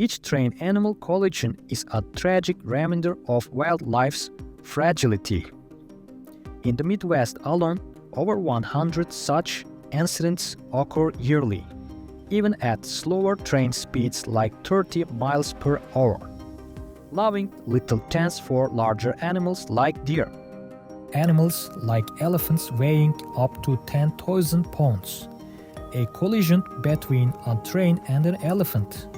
Each train animal collision is a tragic reminder of wildlife's fragility. In the Midwest alone, over 100 such incidents occur yearly, even at slower train speeds like 30 miles per hour, leaving little chance for larger animals like deer. Animals like elephants weighing up to 10,000 pounds. A collision between a train and an elephant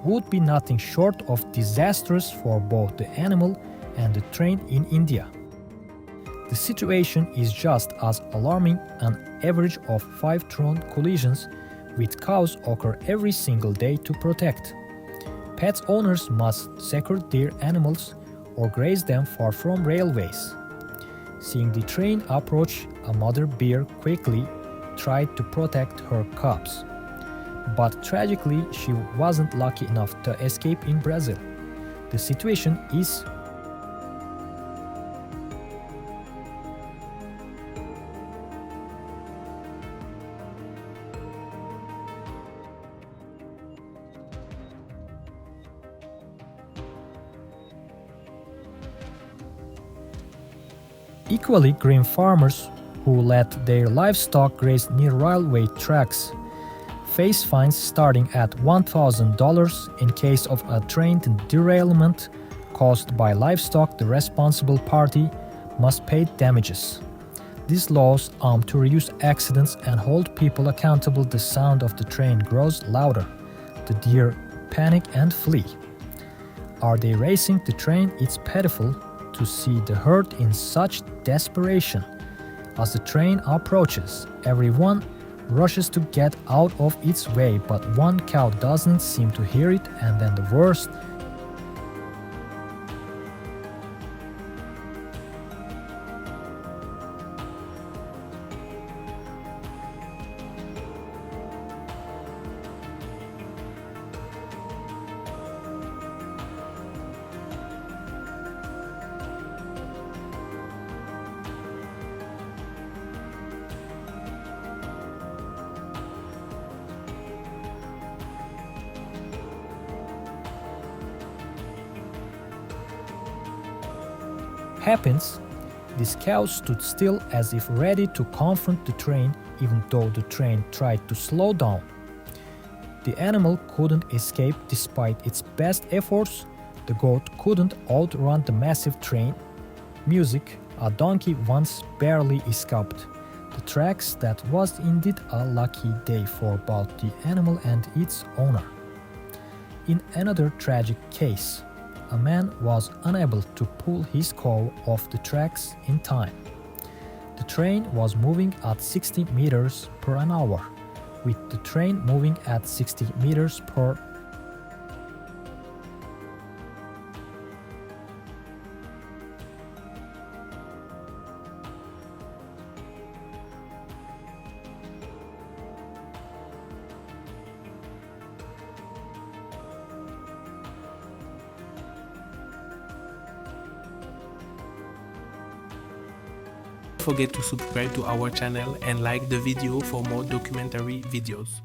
would be nothing short of disastrous for both the animal and the train in India. The situation is just as alarming. An average of 5 train collisions with cows occur every single day to protect. Pet owners must secure their animals or graze them far from railways. Seeing the train approach, a mother bear quickly tried to protect her cubs. But tragically, she wasn't lucky enough to escape in Brazil. The situation is equally grim. Farmers who let their livestock graze near railway tracks face fines starting at $1,000 in case of a train derailment caused by livestock. The responsible party must pay damages. These laws aim to reduce accidents and hold people accountable. The sound of the train grows louder. The deer panic and flee. Are they racing the train? It's pitiful to see the herd in such desperation. As the train approaches, everyone rushes to get out of its way, but one cow doesn't seem to hear it, and then the worst. Happens, this cow stood still as if ready to confront the train, even though the train tried to slow down. The animal couldn't escape despite its best efforts. The goat couldn't outrun the massive train. Music, a donkey once barely escaped the tracks. That was indeed a lucky day for both the animal and its owner. In another tragic case, a man was unable to pull his cow off the tracks in time. The train was moving at 60 meters per hour, with the train moving at 60 meters per Don't forget to subscribe to our channel and like the video for more documentary videos.